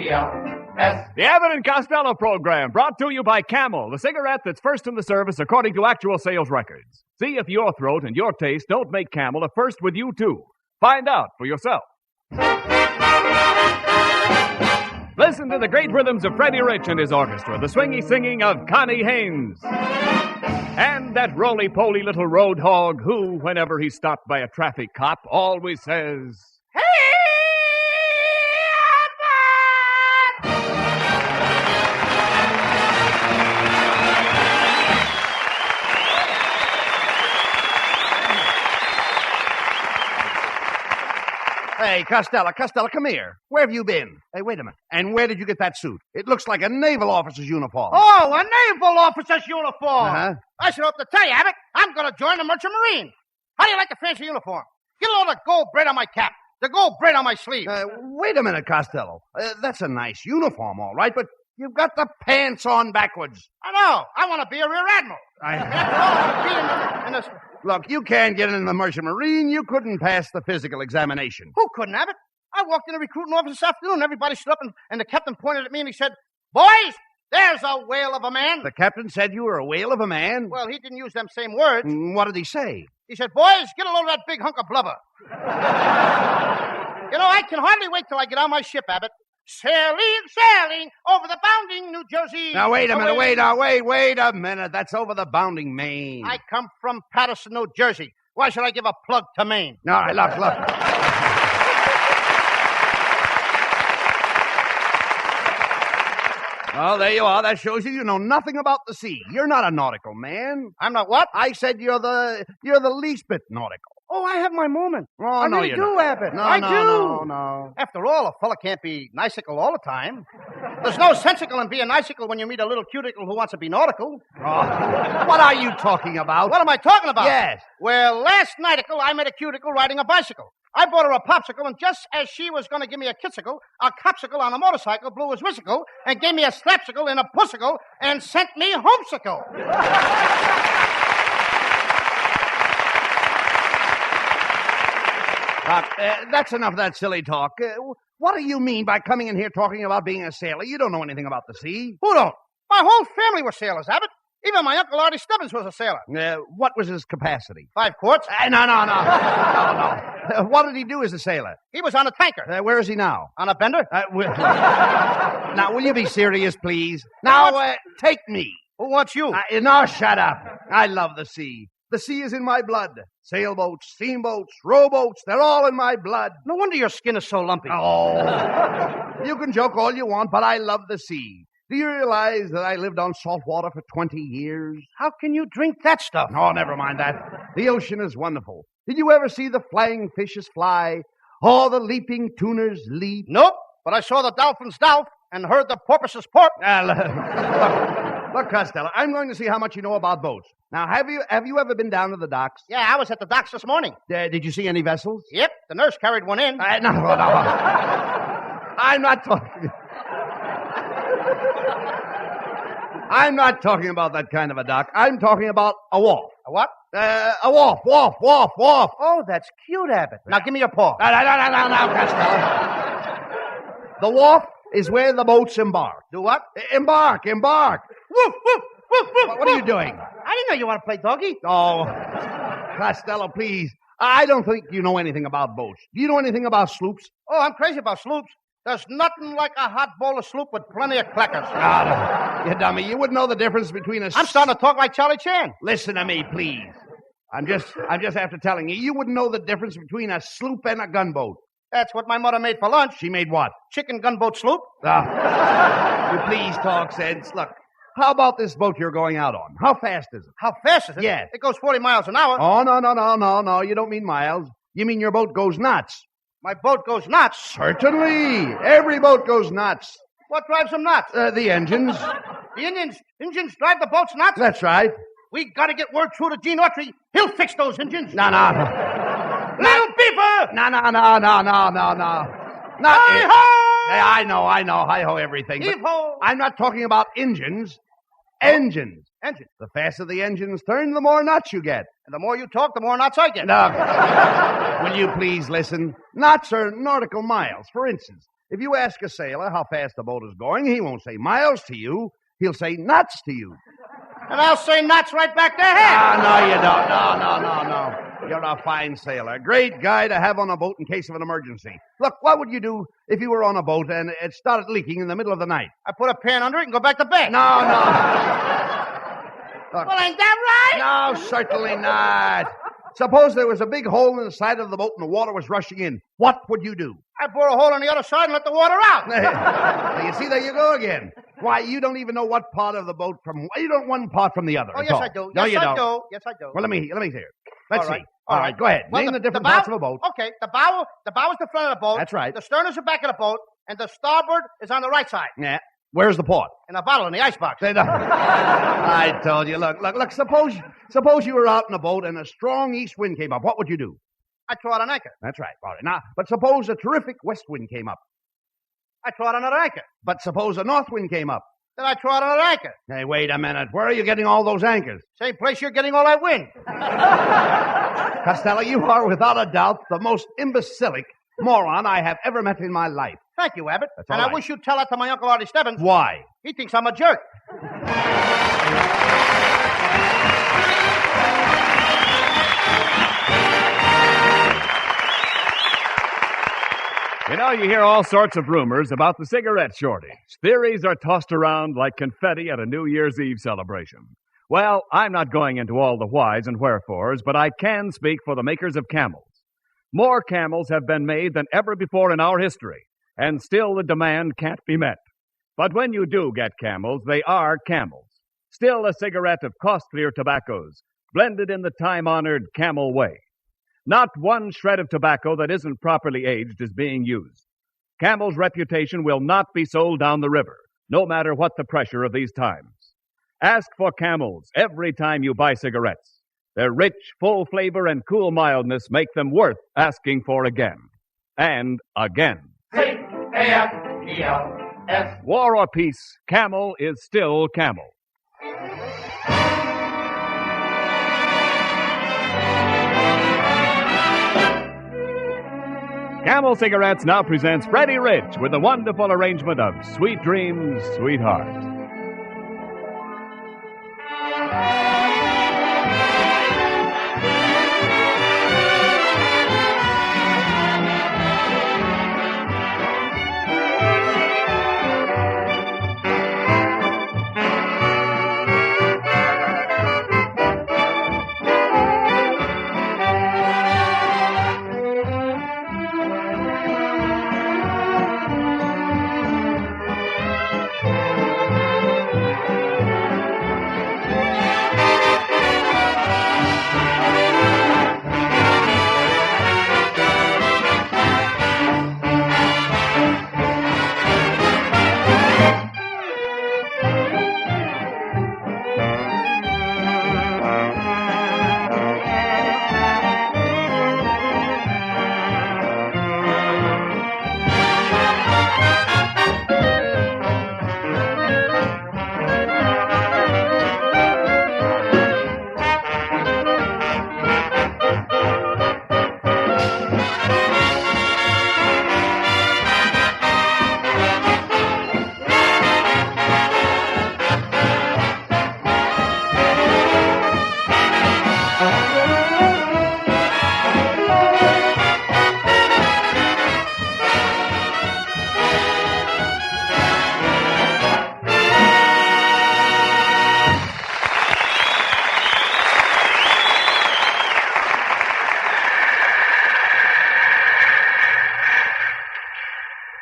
The Abbott and Costello program, brought to you by Camel, the cigarette that's first in the service according to actual sales records. See if your throat and your taste don't make Camel a first with you, too. Find out for yourself. Listen to the great rhythms of Freddie Rich and his orchestra, the swingy singing of Connie Haynes. And that roly-poly little road hog who, whenever he's stopped by a traffic cop, always says, "Hey, Hey, Costello, come here. Where have you been? Hey, wait a minute. And where did you get that suit? It looks like a naval officer's uniform. Oh, a naval officer's uniform. Uh-huh. I should hope to tell you, Abbott, I'm going to join the Merchant Marine. How do you like the fancy uniform? Get a load of gold braid on my cap, the gold braid on my sleeve. Wait a minute, Costello. That's a nice uniform, all right, but you've got the pants on backwards. I know. I want to be a rear admiral. Look, you can't get in the Merchant Marine. You couldn't pass the physical examination. Who couldn't, Abbott? I walked in the recruiting office this afternoon. Everybody stood up, and the captain pointed at me and he said, "Boys, there's a whale of a man." The captain said you were a whale of a man? Well, he didn't use them same words. What did he say? He said, "Boys, get a load of that big hunk of blubber." You know, I can hardly wait till I get on my ship, Abbott. Sailing over the bounding New Jersey. Now, wait a minute, wait a minute. That's over the bounding Maine. I come from Paterson, New Jersey. Why should I give a plug to Maine? All right, look. Well, there you are. That shows you know nothing about the sea. You're not a nautical man. I'm not what? I said you're the least bit nautical. Oh, I have my moment. Oh, I no, really you do, don't. Abbott. No, I no, do. No. After all, a fella can't be nicicle all the time. There's no sensical in being nicicle when you meet a little cuticle who wants to be nautical. Oh, what are you talking about? What am I talking about? Yes. Well, last nighticle, I met a cuticle riding a bicycle. I bought her a popsicle, and just as she was going to give me a kissicle, a copsicle on a motorcycle blew his whissicle and gave me a slapsicle and a pussicle and sent me homesicle. That's enough of that silly talk. What do you mean by coming in here talking about being a sailor? You don't know anything about the sea. Who don't? My whole family were sailors, Abbott. Even my Uncle Artie Stubbins was a sailor. What was his capacity? 5 quarts. No. What did he do as a sailor? He was on a tanker. Where is he now? On a bender? Now, will you be serious, please? Now, take me. Who wants you? No, shut up. I love the sea. The sea is in my blood. Sailboats, steamboats, rowboats, they're all in my blood. No wonder your skin is so lumpy. Oh, you can joke all you want, but I love the sea. Do you realize that I lived on salt water for 20 years? How can you drink that stuff? Oh, never mind that. The ocean is wonderful. Did you ever see the flying fishes fly? Or the leaping tuners leap? Nope, but I saw the dolphins dolph and heard the porpoises porp. Look, Costello, I'm going to see how much you know about boats. Now, have you ever been down to the docks? Yeah, I was at the docks this morning. Did you see any vessels? Yep, the nurse carried one in. No. I'm not talking... I'm not talking about that kind of a dock. I'm talking about a wharf. A what? A wharf. Oh, that's cute, Abbott. Now, give me your paw. No, Costello. The wharf is where the boats embark. Do what? Embark. Woof, woof, woof, woof. What are you doing? I didn't know you want to play doggy. Oh, Costello, please. I don't think you know anything about boats. Do you know anything about sloops? Oh, I'm crazy about sloops. There's nothing like a hot bowl of sloop with plenty of clackers. You dummy. You wouldn't know the difference between a... I'm starting to talk like Charlie Chan. Listen to me, please. I'm just after telling you. You wouldn't know the difference between a sloop and a gunboat. That's what my mother made for lunch. She made what? Chicken gunboat sloop. You please talk sense. Look, how about this boat you're going out on? How fast is it? How fast is it? Yes. It goes 40 miles an hour. Oh, no. You don't mean miles. You mean your boat goes nuts. My boat goes nuts. Certainly. Every boat goes nuts. What drives them nuts? The engines. The engines drive the boats nuts? That's right. We got to get word through to Gene Autry. He'll fix those engines. No. Little beeper! No. Hi-ho! I know. Hi-ho everything. Heave-ho! I'm not talking about engines. Engines. Engine. The faster the engines turn, the more nuts you get. And the more you talk, the more nuts I get. No. Will you please listen? Knots are nautical miles. For instance, If you ask a sailor how fast the boat is going, he won't say miles to you. He'll say knots to you. And I'll say knots right back to him. No, you don't. No. You're a fine sailor. Great guy to have on a boat in case of an emergency. Look, what would you do if you were on a boat and it started leaking in the middle of the night? I put a pan under it and go back to bed. No. Look, Well, ain't that right? no, certainly not. Suppose there was a big hole in the side of the boat and the water was rushing in. What would you do? I bore a hole on the other side and let the water out. You see, there you go again. Why, you don't even know what part of the boat from... You don't one part from the other. Oh, at yes, all. I do. No, Yes, you I don't. do. Yes, I do. Well, let me hear it. Let's All right. see. All right, go ahead. Well, Name the different bow- parts of a boat. Okay, the bow is the front of the boat. That's right. The stern is the back of the boat, and the starboard is on the right side. Yeah. Where's the port? In a bottle in the icebox. I told you. Look. Suppose you were out in a boat and a strong east wind came up. What would you do? I throw out an anchor. That's right. All right. Now, but suppose a terrific west wind came up. I throw out another anchor. But suppose a north wind came up. Then I throw out another anchor. Hey, wait a minute. Where are you getting all those anchors? Same place you're getting all that wind. Costello, you are without a doubt the most imbecilic moron I have ever met in my life. Thank you, Abbott. That's all and I right. wish you'd tell that to my Uncle Artie Stebbins. Why? He thinks I'm a jerk. You know, you hear all sorts of rumors about the cigarette shortage. Theories are tossed around like confetti at a New Year's Eve celebration. Well, I'm not going into all the whys and wherefores, but I can speak for the makers of Camels. More Camels have been made than ever before in our history, and still the demand can't be met. But when you do get Camels, they are Camels. Still a cigarette of costlier tobaccos, blended in the time-honored Camel way. Not one shred of tobacco that isn't properly aged is being used. Camel's reputation will not be sold down the river, no matter what the pressure of these times. Ask for Camels every time you buy cigarettes. Their rich, full flavor and cool mildness make them worth asking for again. And again. C-A-M-E-L-S. War or peace, Camel is still Camel. Camel Cigarettes now presents Freddie Rich with a wonderful arrangement of Sweet Dreams, Sweetheart.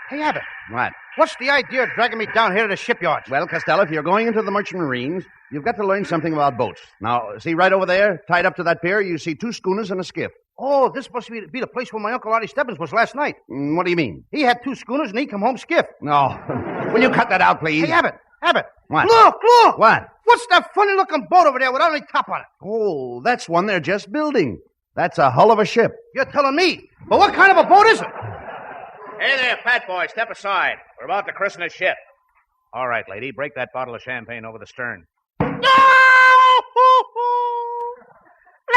Hey, Abbott, What? what's the idea of dragging me down here to the shipyards? Well, Costello, if you're going into the merchant marines, you've got to learn something about boats. Now, see right over there, tied up to that pier, you see 2 schooners and a skiff. Oh, this must be the place where my Uncle Artie Stebbins was last night. What do you mean? He had 2 schooners and he come home skiff. No. Will you cut that out, please? Hey, Abbott. What? Look! What? What's that funny-looking boat over there without any top on it? Oh, that's one they're just building. That's a hull of a ship. You're telling me. But what kind of a boat is it? Hey there, fat boy, step aside. We're about to christen a ship. All right, lady, break that bottle of champagne over the stern. No!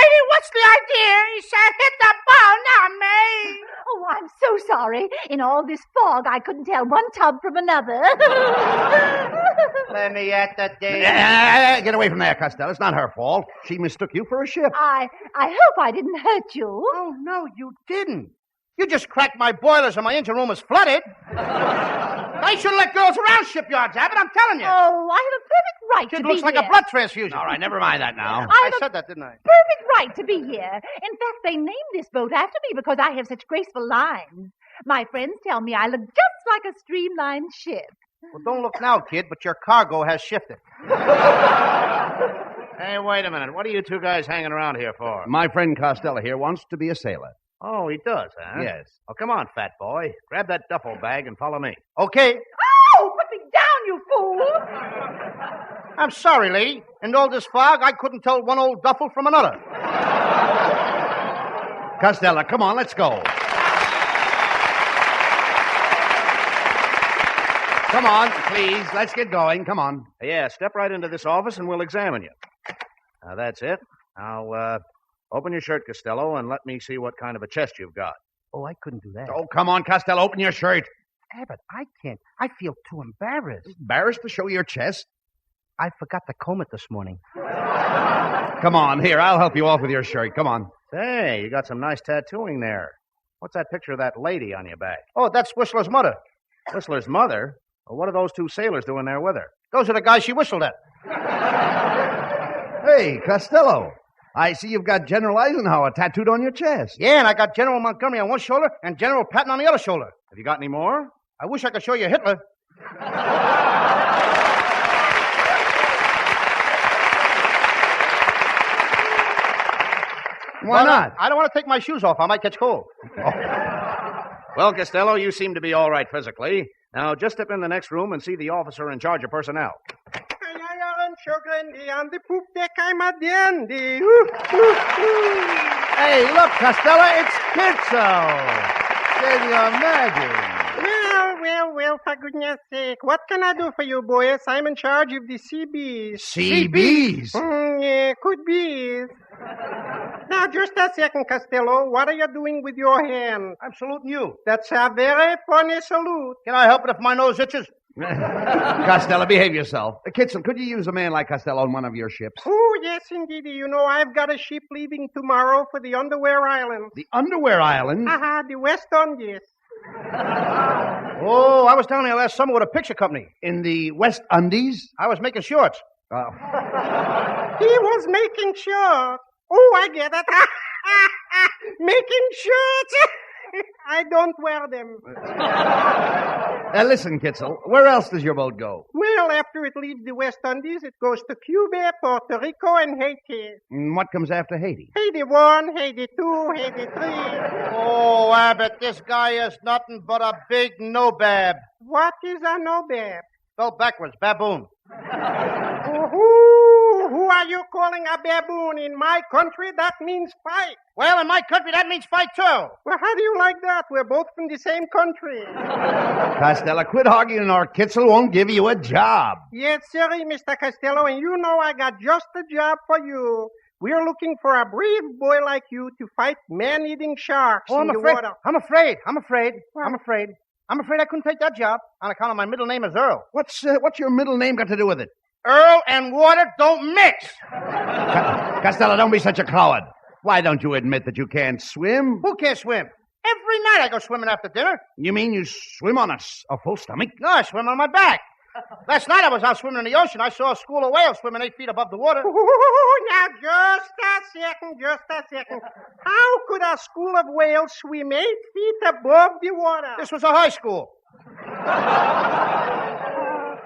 lady, what's the idea? He said, hit the ball, not me. Oh, I'm so sorry. In all this fog, I couldn't tell one tub from another. Let me at the day. Get away from there, Costello. It's not her fault. She mistook you for a ship. I hope I didn't hurt you. Oh, no, you didn't. You just cracked my boilers and my engine room is flooded. I shouldn't let girls around shipyards, Abbott, I'm telling you. Oh, I have a perfect right to Kid be looks like here. a blood transfusion. All right, never mind that now. I said that, didn't I? Perfect right to be here. In fact, they named this boat after me because I have such graceful lines. My friends tell me I look just like a streamlined ship. Well, don't look now, kid, but your cargo has shifted. Hey, wait a minute. What are you two guys hanging around here for? My friend Costello here wants to be a sailor. Oh, he does, huh? Yes. Oh, come on, fat boy. Grab that duffel bag and follow me. Okay. Oh, put me down, you fool! I'm sorry, lady. In all this fog, I couldn't tell one old duffel from another. Costello, come on, let's go. Come on, please. Let's get going. Come on. Yeah, step right into this office and we'll examine you. Now, that's it. Now, open your shirt, Costello, and let me see what kind of a chest you've got. Oh, I couldn't do that. Oh, come on, Costello. Open your shirt. Abbott, I can't. I feel too embarrassed. Embarrassed to show your chest? I forgot to comb it this morning. Come on, here. I'll help you off with your shirt. Come on. Hey, you got some nice tattooing there. What's that picture of that lady on your back? Oh, that's Whistler's mother. Whistler's mother? Well, what are those two sailors doing there with her? Those are the guys she whistled at. Hey, Costello. I see you've got General Eisenhower tattooed on your chest. Yeah, and I got General Montgomery on one shoulder and General Patton on the other shoulder. Have you got any more? I wish I could show you Hitler. Why not? I don't want to take my shoes off. I might catch cold. Well, Costello, you seem to be all right physically. Now, just step in the next room and see the officer in charge of personnel. On the poop deck, I'm a dandy. Hey, look, Costello, it's Kitzel. Can you imagine? Well, for goodness sake. What can I do for you, boys? I'm in charge of the CBs. CBs? Yeah, could be. Now, just a second, Costello. What are you doing with your hand? I'm saluting you. That's a very funny salute. Can I help it if my nose itches? Costello, behave yourself. Kitzel, could you use a man like Costello on one of your ships? Oh, yes, indeed. You know, I've got a ship leaving tomorrow for the Underwear Islands. The Underwear Islands? The West Indies. Oh, I was down there last summer with a picture company. In the West Indies? I was making shorts. He was making shorts. Oh, I get it. Making shorts. I don't wear them. Listen, Kitzel, where else does your boat go? Well, after it leaves the West Indies, it goes to Cuba, Puerto Rico, and Haiti. And what comes after Haiti? Haiti 1, Haiti 2, Haiti 3. Oh, Abbott, this guy is nothing but a big no-bab. What is a no-bab? Spelled backwards, baboon. Who are you calling a baboon? In my country, that means fight. Well, in my country, that means fight, too. Well, how do you like that? We're both from the same country. Costello, quit arguing or Kitzel won't give you a job. Yes, sir, Mr. Costello, and you know I got just a job for you. We're looking for a brave boy like you to fight man-eating sharks in the water. I'm afraid I couldn't take that job on account of my middle name is Earl. What's your middle name got to do with it? Earl and water don't mix. Costello, don't be such a coward. Why don't you admit that you can't swim? Who can't swim? Every night I go swimming after dinner. You mean you swim on a full stomach? No, I swim on my back. Last night I was out swimming in the ocean. I saw a school of whales swimming 8 feet above the water. Now, just a second. How could a school of whales swim 8 feet above the water? This was a high school.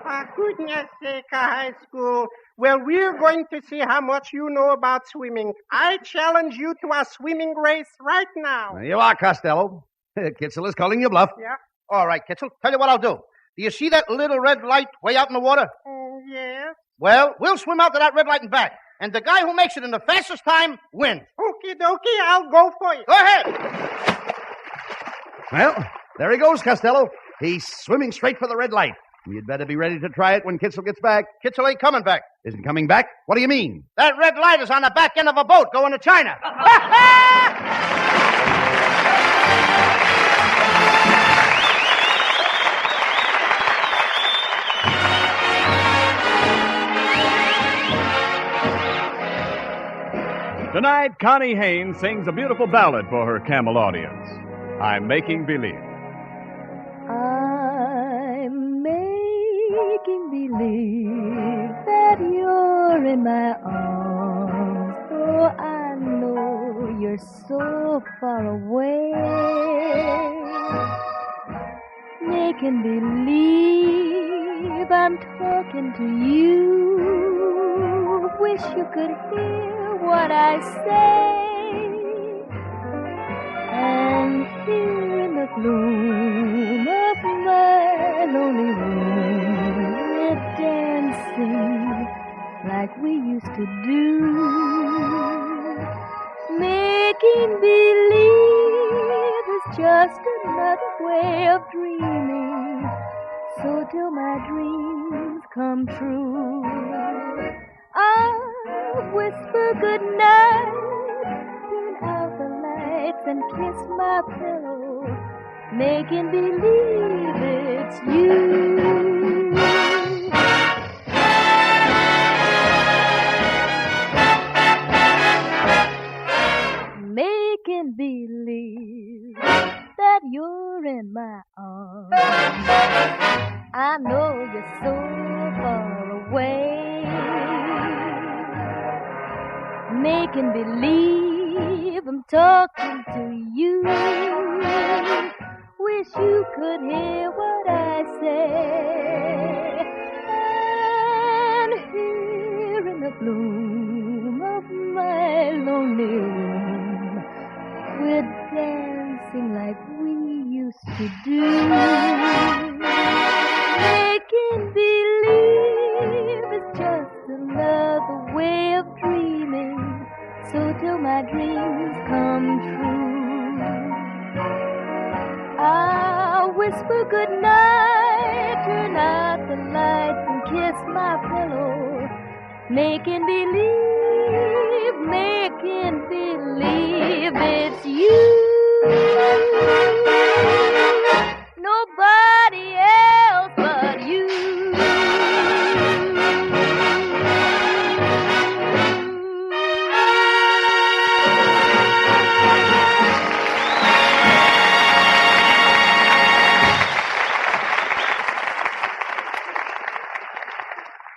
For goodness sake, a high school. Well, we're going to see how much you know about swimming. I challenge you to a swimming race right now. There you are, Costello. Kitzel is calling you bluff. Yeah? All right, Kitzel. Tell you what I'll do. Do you see that little red light way out in the water? Yes. Well, we'll swim out to that red light and back. And the guy who makes it in the fastest time wins. Okie dokie, I'll go for you. Go ahead. Well, there he goes, Costello. He's swimming straight for the red light. You'd better be ready to try it when Kitzel gets back. Kitzel ain't coming back. Isn't coming back? What do you mean? That red light is on the back end of a boat going to China. Tonight, Connie Haynes sings a beautiful ballad for her Camel audience. I'm Making Believe. I'm making believe that you're in my arms, though I know you're so far away. Making believe I'm talking to you. Wish you could hear what I say. And here in the gloom of my lonely room, we're dancing like we used to do. Making believe is just another way of dreaming. So till my dreams come true, I'll whisper goodnight, turn out the lights and kiss my pillow, making believe it's you. Making believe that you're in my arms. I know you're so far away. Making believe I'm talking to you. Wish you could hear what I say. And here in the gloom of my lonely room, we're dancing like we used to do. Making believe is just another way of dreaming. So till my dreams come true, I'll whisper goodnight, turn out the lights and kiss my pillow, making believe it's you. Nobody else but you.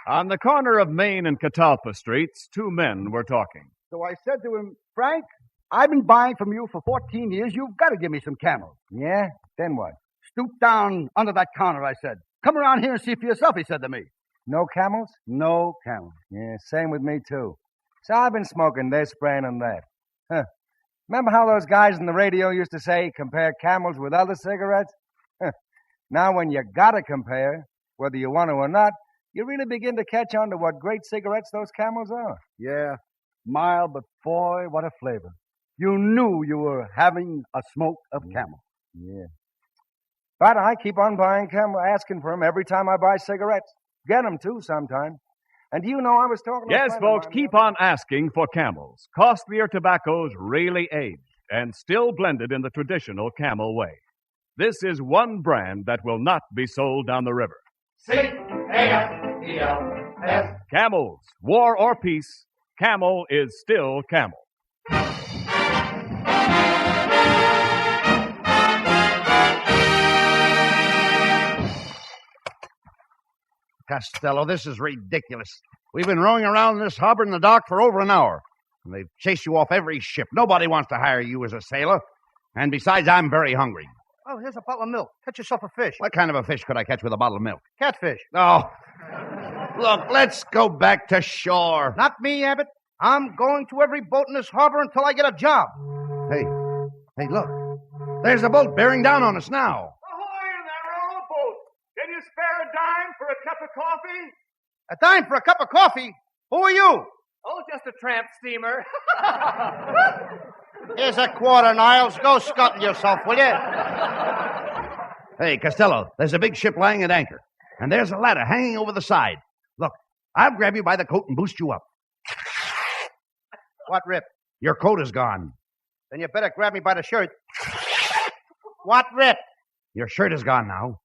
On the corner of Main and Catalpa Streets, two men were talking. So I said to him, Frank, I've been buying from you for 14 years. You've got to give me some camels. Yeah? Then what? Stoop down under that counter, I said. Come around here and see for yourself, he said to me. No camels? No camels. Yeah, same with me, too. So I've been smoking this, spraying and that. Huh. Remember how those guys on the radio used to say, compare camels with other cigarettes? Huh. Now when you gotta compare, whether you want to or not, you really begin to catch on to what great cigarettes those camels are. Yeah, mild, but boy, what a flavor. You knew you were having a smoke of camel. Yeah. But I keep on buying camel, asking for them every time I buy cigarettes. Get them, too, sometime. And do you know I was talking to a Yes, friend folks, of mine keep on asking for Camels. Costlier tobaccos really aged and still blended in the traditional Camel way. This is one brand that will not be sold down the river. C-A-M-E-L-S. Camels, war or peace, Camel is still Camel. Costello, this is ridiculous. We've been rowing around this harbor in the dock for over an hour, and they've chased you off every ship. Nobody wants to hire you as a sailor. And besides, I'm very hungry. Oh, here's a bottle of milk. Catch yourself a fish. What kind of a fish could I catch with a bottle of milk? Catfish. Oh, look, let's go back to shore. Not me, Abbott. I'm going to every boat in this harbor until I get a job. Hey, look. There's a boat bearing down on us now. Ahoy in there, rowboat. Can you spare a dime for a cup of coffee? A dime for a cup of coffee? Who are you? Oh, just a tramp steamer. Here's a quarter, Niles. Go scuttle yourself, will you? Hey, Costello, there's a big ship lying at anchor. And there's a ladder hanging over the side. Look, I'll grab you by the coat and boost you up. What rip? Your coat is gone. Then you better grab me by the shirt. What rip? Your shirt is gone now.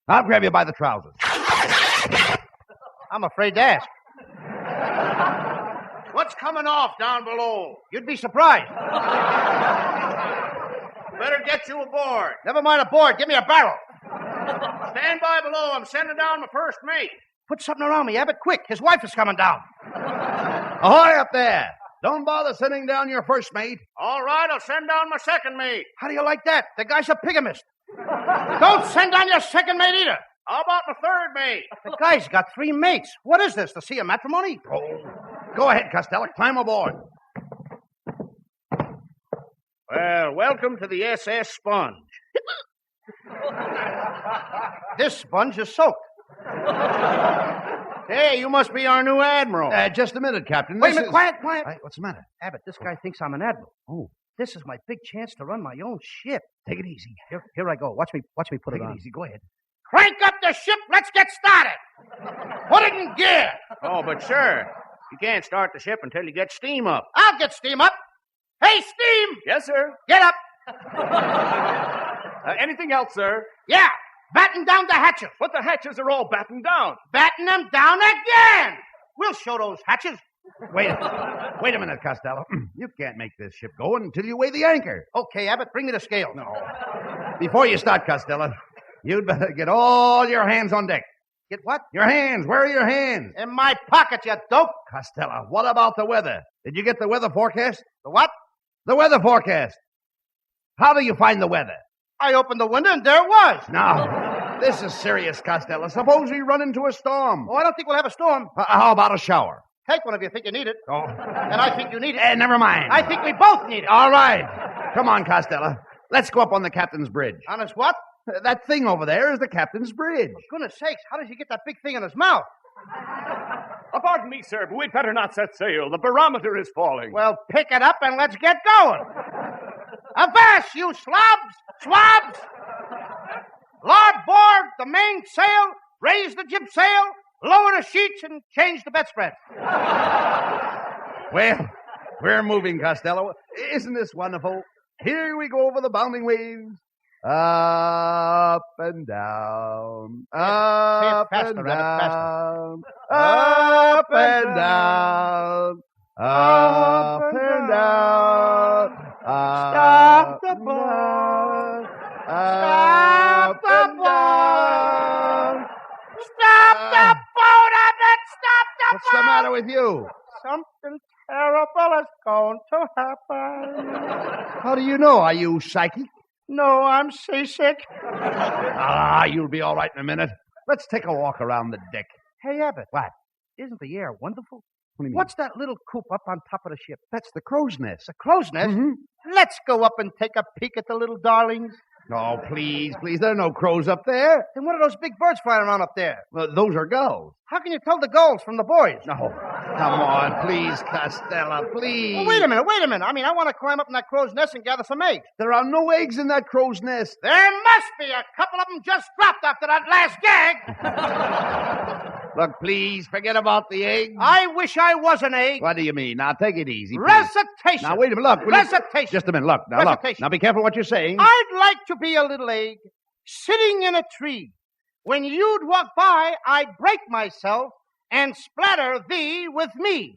I'll grab you by the trousers. I'm afraid to ask. What's coming off down below? You'd be surprised. Better get you aboard. Never mind aboard. Give me a barrel. Stand by below. I'm sending down my first mate. Put something around me, Abbott, quick. His wife is coming down. Ahoy up there. Don't bother sending down your first mate. All right, I'll send down my second mate. How do you like that? The guy's a bigamist. Don't send down your second mate either. How about my third mate? The guy's got 3 mates. What is this, to see a matrimony? Oh, go ahead, Costello. Climb aboard. Well, welcome to the SS Sponge. This sponge is soaked. Hey, you must be our new admiral. Just a minute, Captain. Wait a minute, quiet. What's the matter? Abbott, this guy thinks I'm an admiral. Oh. This is my big chance to run my own ship. Take it easy. Here I go. Watch me put Take it on. Easy. Go ahead. Crank up the ship. Let's get started. Put it in gear. Oh, but sir, you can't start the ship until you get steam up. I'll get steam up. Hey, steam! Yes, sir. Get up. Anything else, sir? Yeah, batten down the hatches. But the hatches are all battened down. Batten them down again. We'll show those hatches. Wait a minute, Costello. You can't make this ship go until you weigh the anchor. Okay, Abbott, bring me the scale. No. Before you start, Costello, you'd better get all your hands on deck. Get what? Your hands. Where are your hands? In my pocket, you dope. Costello, what about the weather? Did you get the weather forecast? The what? The weather forecast. How do you find the weather? I opened the window and there it was. Now, this is serious, Costello. Suppose we run into a storm. Oh, I don't think we'll have a storm. How about a shower? Take one if you think you need it. Oh. And I think you need it. Never mind. I think we both need it. All right. Come on, Costello. Let's go up on the captain's bridge. On his what? That thing over there is the captain's bridge. For goodness sakes, how does he get that big thing in his mouth? Pardon me, sir, but we'd better not set sail. The barometer is falling. Well, pick it up and let's get going. Avast, you swabs! Larboard the mainsail, raise the jib sail, lower the sheets, and change the bedspread. Well, we're moving, Costello. Isn't this wonderful? Here we go over the bounding waves. Up and down, up faster, and Rabbit, down, up and down, up and down. Stop the boat! Stop the boat! Stop the boat, Abbott! Stop the boat! What's the matter with you? Something terrible is going to happen. How do you know? Are you psychic? No, I'm seasick. You'll be all right in a minute. Let's take a walk around the deck. Hey, Abbott. What? Isn't the air wonderful? What do you mean? What's that little coop up on top of the ship? That's the crow's nest. The crow's nest? Mm-hmm. Let's go up and take a peek at the little darlings. Oh, please. There are no crows up there. Then what are those big birds flying around up there? Those are gulls. How can you tell the gulls from the boys? No. Come on, please, Costello, please. Well, wait a minute. I mean, I want to climb up in that crow's nest and gather some eggs. There are no eggs in that crow's nest. There must be. A couple of them just dropped after that last gag. Look, please, forget about the eggs. I wish I was an egg. What do you mean? Now, take it easy. Please. Recitation. Now, wait a minute. Look. Recitation. Just a minute. Look. Now, look. Now, be careful what you're saying. I'd like to be a little egg sitting in a tree. When you'd walk by, I'd break myself and splatter thee with me.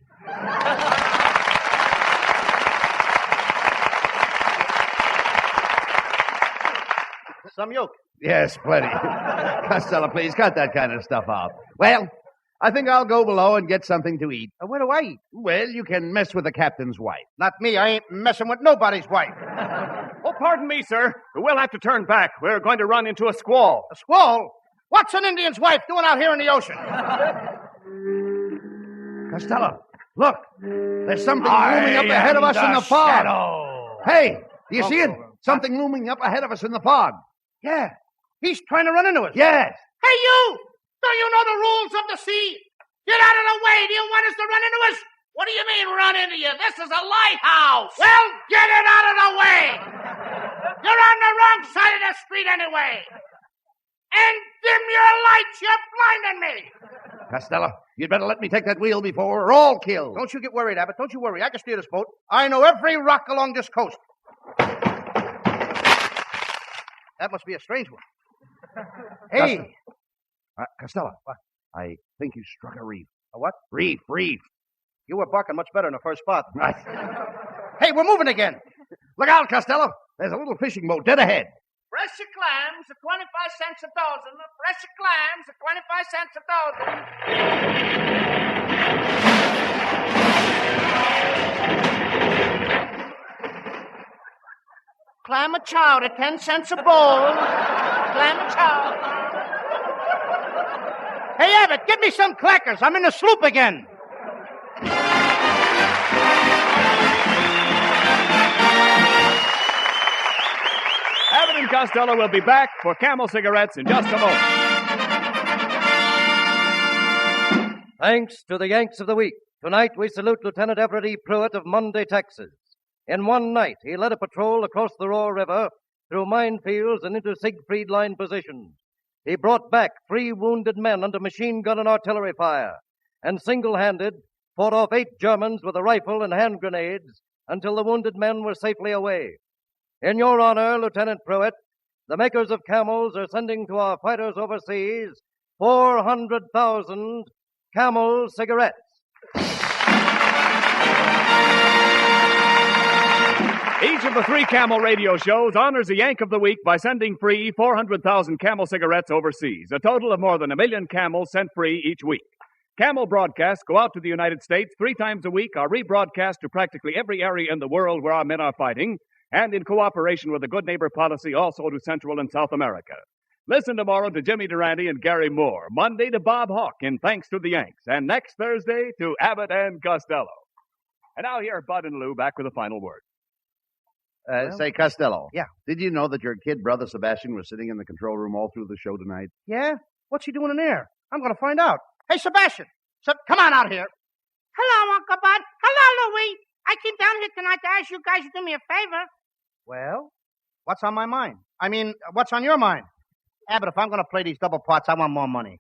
Some yolk. Yes, plenty. Costello, please, cut that kind of stuff out. Well, I think I'll go below and get something to eat. Where do I eat? Well, you can mess with the captain's wife. Not me. I ain't messing with nobody's wife. Oh, pardon me, sir. We'll have to turn back. We're going to run into a squall. A squall? What's an Indian's wife doing out here in the ocean? Costello, look. There's something looming up ahead of us in the fog. Shadow. Hey, do you see it? Something looming up ahead of us in the fog. Yeah. He's trying to run into us. Yes. Hey, you! Don't you know the rules of the sea? Get out of the way. Do you want us to run into us? What do you mean, run into you? This is a lighthouse. Well, get it out of the way. You're on the wrong side of the street anyway. And dim your lights, you're blinding me! Costello, you'd better let me take that wheel before we're all killed. Don't you get worried, Abbott. Don't you worry. I can steer this boat. I know every rock along this coast. That must be a strange one. Hey! Costello, what? I think you struck a reef. A what? Reef. You were barking much better in the first spot. Right. Hey, we're moving again. Look out, Costello. There's a little fishing boat dead ahead. Fresh clams are 25 cents a dozen. Fresh clams are 25 cents a dozen. Clam a chowder, 10 cents a bowl. Clam a chowder. Hey, Abbott, give me some clackers. I'm in the sloop again. Abbott and Costello will be back for Camel cigarettes in just a moment. Thanks to the Yanks of the Week. Tonight we salute Lieutenant Everett E. Pruitt of Monday, Texas. In one night, he led a patrol across the Roar River, through minefields and into Siegfried Line positions. He brought back 3 wounded men under machine gun and artillery fire, and single-handed fought off 8 Germans with a rifle and hand grenades until the wounded men were safely away. In your honor, Lieutenant Pruitt, the makers of Camels are sending to our fighters overseas 400,000 Camel cigarettes. Each of the 3 Camel radio shows honors a Yank of the Week by sending free 400,000 Camel cigarettes overseas, a total of more than 1 million Camels sent free each week. Camel broadcasts go out to the United States 3 times a week, are rebroadcast to practically every area in the world where our men are fighting, and in cooperation with the Good Neighbor policy also to Central and South America. Listen tomorrow to Jimmy Durante and Gary Moore, Monday to Bob Hawke in Thanks to the Yanks, and next Thursday to Abbott and Costello. And now here are Bud and Lou back with a final word. Say, Costello. Yeah. Did you know that your kid brother Sebastian was sitting in the control room all through the show tonight? Yeah? What's he doing in there? I'm going to find out. Hey, Sebastian. Come on out here. Hello, Uncle Bud. Hello, Louie. I came down here tonight to ask you guys to do me a favor. Well, what's on my mind? I mean, what's on your mind? Abbott, if I'm going to play these double parts, I want more money.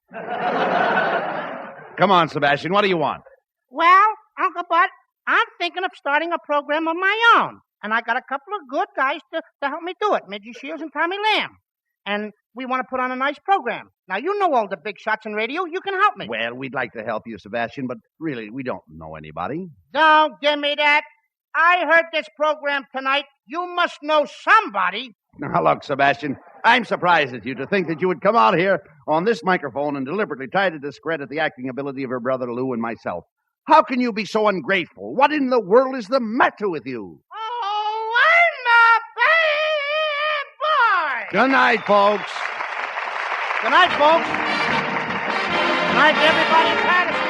Come on, Sebastian. What do you want? Well, Uncle Bud, I'm thinking of starting a program of my own. And I got a couple of good guys to help me do it, Midgie Shields and Tommy Lamb. And we want to put on a nice program. Now, you know all the big shots in radio. You can help me. Well, we'd like to help you, Sebastian, but really, we don't know anybody. Don't give me that. I heard this program tonight. You must know somebody. Now, look, Sebastian, I'm surprised at you to think that you would come out here on this microphone and deliberately try to discredit the acting ability of your brother Lou and myself. How can you be so ungrateful? What in the world is the matter with you? Oh, I'm a bad boy. Good night, folks. Good night, folks. Good night to everybody in Patterson.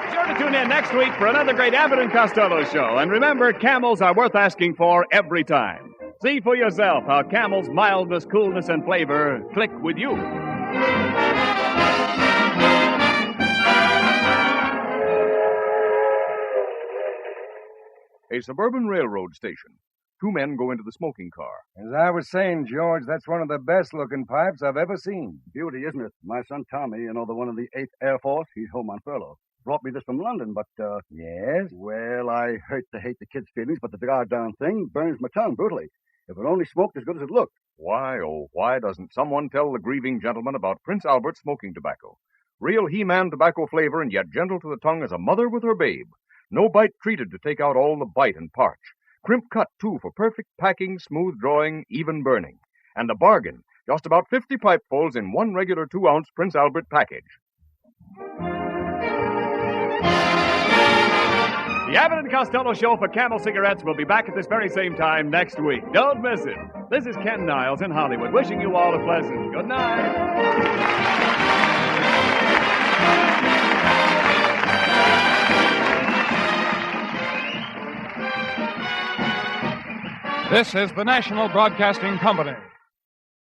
Be sure to tune in next week for another great Abbott and Costello show. And remember, Camels are worth asking for every time. See for yourself how Camel's mildness, coolness, and flavor click with you. A suburban railroad station. 2 men go into the smoking car. As I was saying, George, that's one of the best-looking pipes I've ever seen. Beauty, isn't it? My son Tommy, the one of the 8th Air Force, he's home on furlough. Brought me this from London, but, Yes? Well, I hate the kid's feelings, but the goddamn thing burns my tongue brutally. If it only smoked as good as it looked. Why, oh, why doesn't someone tell the grieving gentleman about Prince Albert smoking tobacco? Real He-Man tobacco flavor and yet gentle to the tongue as a mother with her babe. No bite treated to take out all the bite and parch. Crimp cut, too, for perfect packing, smooth drawing, even burning. And a bargain, just about 50 pipefuls in one regular 2-ounce Prince Albert package. The Abbott and Costello show for Camel cigarettes will be back at this very same time next week. Don't miss it. This is Ken Niles in Hollywood, wishing you all a pleasant good night. This is the National Broadcasting Company.